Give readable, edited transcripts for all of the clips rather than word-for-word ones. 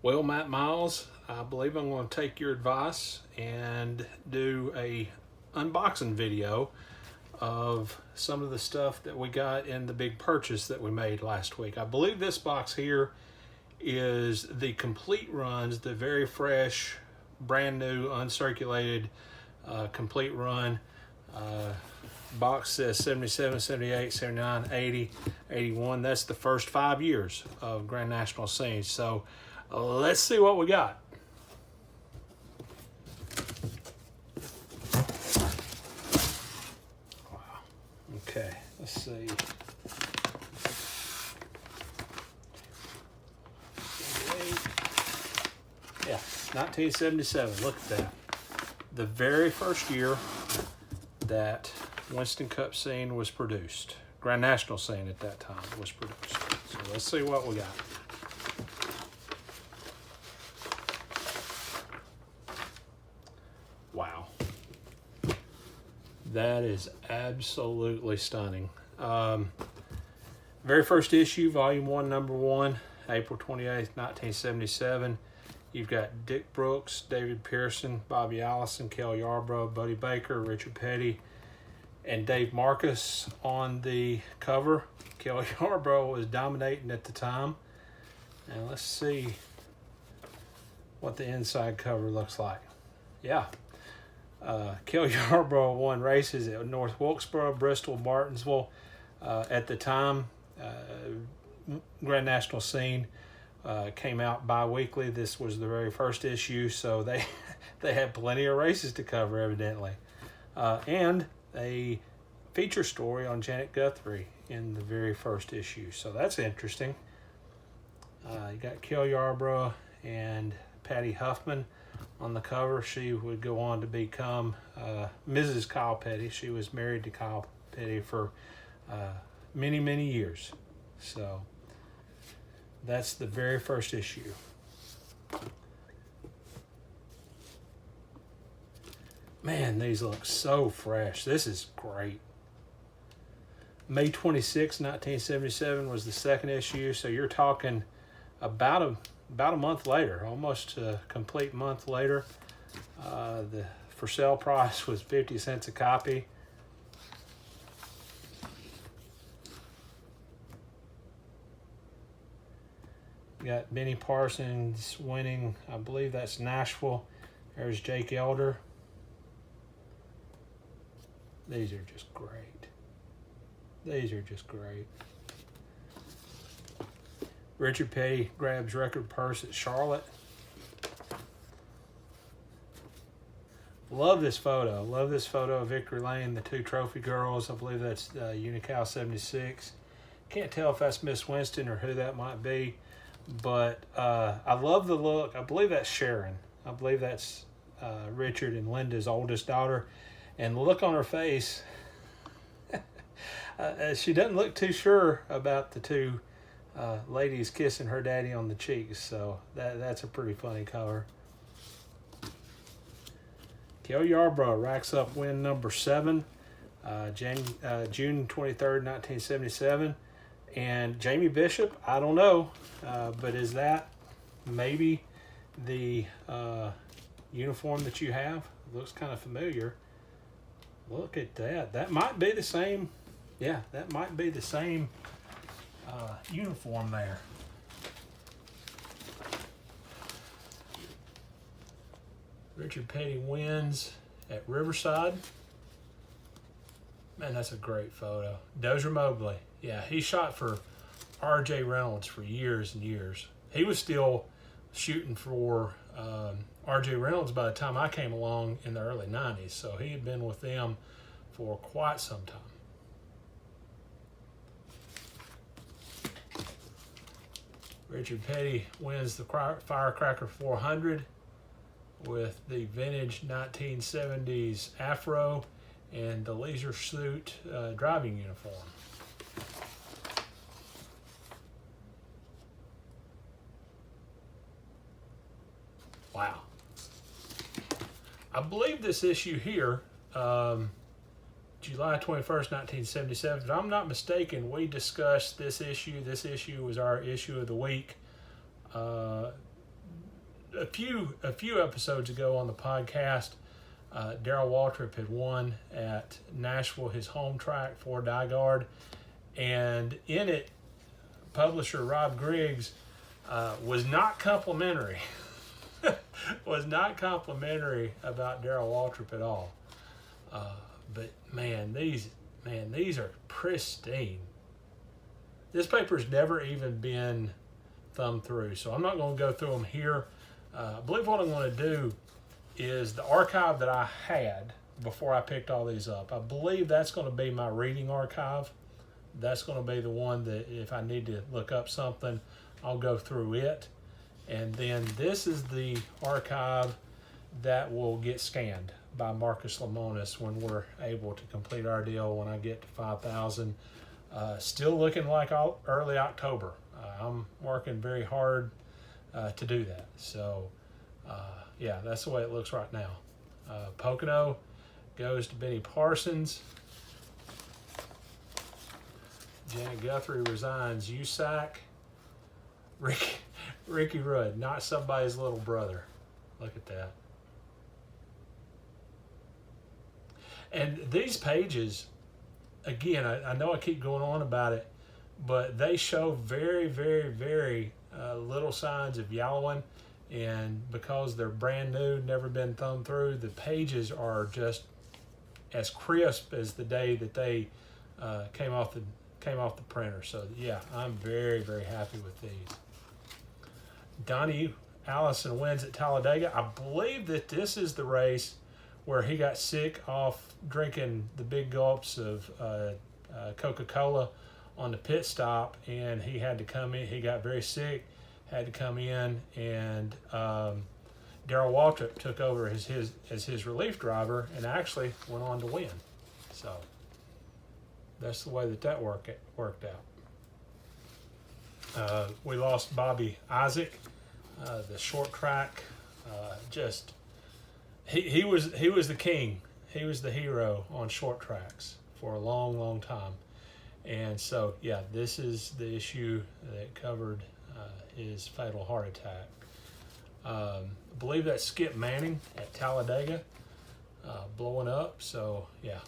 Well, Matt Miles, I believe I'm going to take your advice and do a unboxing video of some of the stuff that we got in the big purchase that we made last week. I believe this box here is the complete runs, the very fresh, brand new, uncirculated, complete run. Box says 77, 78, 79, 80, 81. That's the first 5 years of Grand National Scene. So let's see what we got. Wow. Okay, let's see. Yeah, 1977. Look at that. The very first year that Winston Cup Scene was produced. Grand National Scene at that time was produced. So let's see what we got. Wow. That is absolutely stunning. Very first issue, Volume 1, Number 1, April 28th, 1977. You've got Dick Brooks, David Pearson, Bobby Allison, Kel Yarbrough, Buddy Baker, Richard Petty, and Dave Marcus on the cover. Kel Yarbrough was dominating at the time. And let's see what the inside cover looks like. Yeah. Kel Yarbrough won races at North Wilkesboro, Bristol, Martinsville. At the time, Grand National Scene came out bi-weekly. This was the very first issue, so they had plenty of races to cover, evidently. And a feature story on Janet Guthrie in the very first issue, so that's interesting. You got Kel Yarbrough and Patty Huffman on the cover. She would go on to become Mrs. Kyle Petty. She was married to Kyle Petty for many, many years. So that's the very first issue. Man, these look so fresh. This is great. May 26, 1977 was the second issue, so you're talking about a month later, almost a complete month later. The for sale price was 50 cents a copy. You got Benny Parsons winning, I believe that's Nashville. There's Jake Elder. These are just great. These are just great. Richard Petty grabs record purse at Charlotte. Love this photo. Love this photo of Victory Lane, the two trophy girls. I believe that's Unical 76. Can't tell if that's Miss Winston or who that might be. But I love the look. I believe that's Sharon. I believe that's Richard and Linda's oldest daughter. And the look on her face, she doesn't look too sure about the two ladies kissing her daddy on the cheeks. So that's a pretty funny cover. Kel Yarbrough racks up win number 7, June 23rd, 1977. And Jamie Bishop, I don't know, but is that maybe the uniform that you have? It looks kind of familiar. Look at that. That might be the same. Yeah, that might be the same uniform there. Richard Petty wins at Riverside. Man, that's a great photo. Dozier Mobley. Yeah, he shot for R.J. Reynolds for years and years. He was still shooting for R.J. Reynolds by the time I came along in the early 90s, so he had been with them for quite some time. Richard Petty wins the Firecracker 400 with the vintage 1970s afro and the leisure suit driving uniform. Wow. I believe this issue here, July 21st, 1977, if I'm not mistaken, we discussed this issue. This issue was our issue of the week. a few episodes ago on the podcast, Darrell Waltrip had won at Nashville, his home track for Dyguard, and in it, publisher Rob Griggs was not complimentary. Was not complimentary about Darrell Waltrip at all. But man, these are pristine. This paper's never even been thumbed through, so I'm not going to go through them here. I believe what I'm going to do is the archive that I had before I picked all these up. I believe that's going to be my reading archive. That's going to be the one that if I need to look up something, I'll go through it. And then this is the archive that will get scanned by Marcus Lemonis when we're able to complete our deal when I get to 5,000. Still looking like early October. I'm working very hard to do that. So, yeah, that's the way it looks right now. Pocono goes to Benny Parsons. Janet Guthrie resigns. USAC. Ricky Rudd, not somebody's little brother. Look at that. And these pages, again, I know I keep going on about it, but they show very, very, very little signs of yellowing. And because they're brand new, never been thumbed through, the pages are just as crisp as the day that they came off the printer. So yeah, I'm very, very happy with these. Donnie Allison wins at Talladega. I believe that this is the race where he got sick off drinking the big gulps of Coca-Cola on the pit stop, and he had to come in. He got very sick, had to come in, and Darrell Waltrip took over as his relief driver and actually went on to win. So that's the way that worked out. We lost Bobby Isaac, the short track. He was the king. He was the hero on short tracks for a long, long time. And so, yeah, this is the issue that covered his fatal heart attack. I believe that's Skip Manning at Talladega blowing up. So, yeah.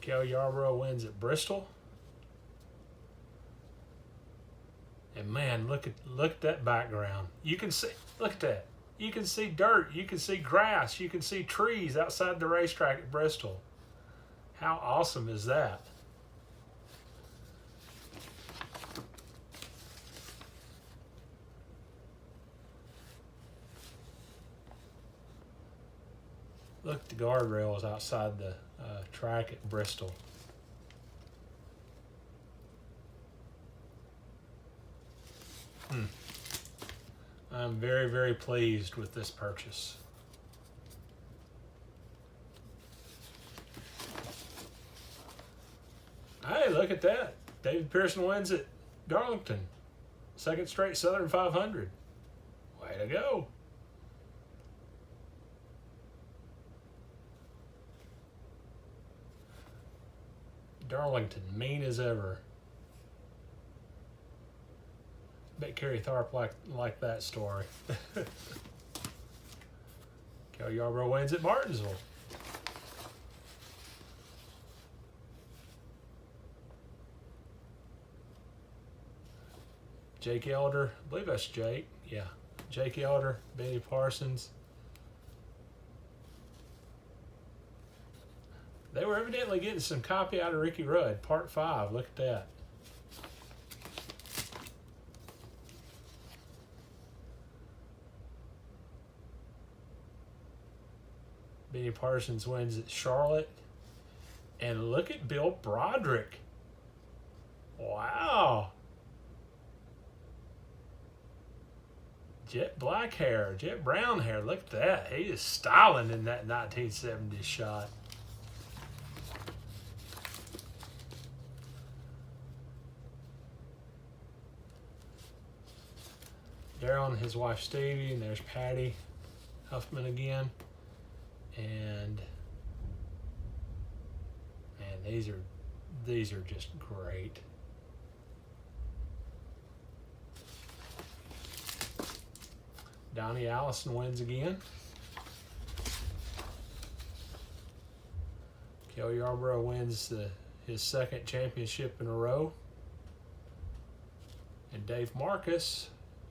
Kel Yarborough wins at Bristol. And man, look at that background. You can see, look at that. You can see dirt, you can see grass, you can see trees outside the racetrack at Bristol. How awesome is that? Look at the guardrails outside the track at Bristol. I'm very, very pleased with this purchase. Hey, look at that. David Pearson wins at Darlington. Second straight Southern 500. Way to go. Darlington, mean as ever. Bet Kerry Tharp like that story. Kel Yarborough wins at Martinsville. Jake Elder, I believe that's Jake. Yeah, Jake Elder, Benny Parsons. They were evidently getting some copy out of Ricky Rudd, part 5. Look at that. Benny Parsons wins at Charlotte. And look at Bill Broderick. Wow. Jet black hair, jet brown hair. Look at that. He is styling in that 1970s shot. Darryl and his wife Stevie, and there's Patty Huffman again. And man, these are just great. Donnie Allison wins again. Cale Yarborough wins his second championship in a row. And Dave Marcus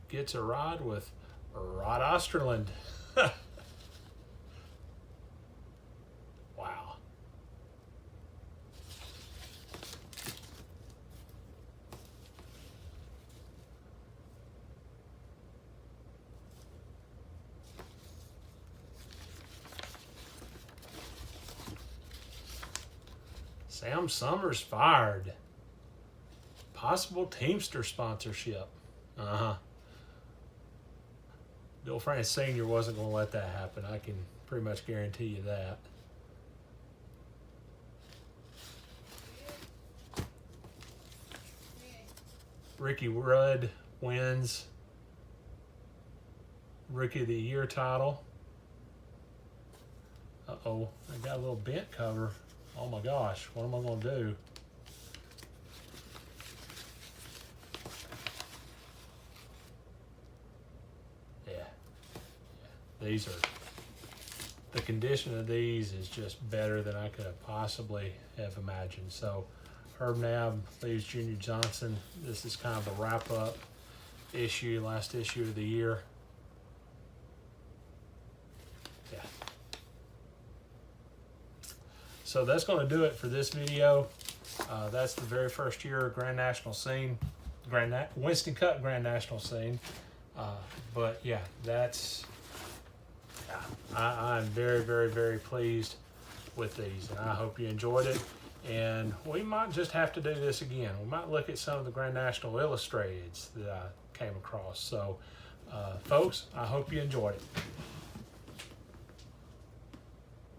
gets a ride with Rod Osterland. Wow. Sam Summers fired. Possible Teamster sponsorship. Bill France Sr. wasn't going to let that happen. I can pretty much guarantee you that. Ricky Rudd wins Rookie of the Year title. Uh-oh, I got a little bent cover. Oh my gosh, what am I going to do? These are, the condition of these is just better than I could have possibly have imagined. So Herb Nab leaves Junior Johnson. This is kind of a wrap-up issue, last issue of the year. Yeah. So that's going to do it for this video. That's the very first year of Grand National Scene, Winston Cup Grand National Scene. But yeah, that's... I'm very, very, very pleased with these, and I hope you enjoyed it. And we might just have to do this again. We might look at some of the Grand National Illustrateds that I came across. So, folks, I hope you enjoyed it.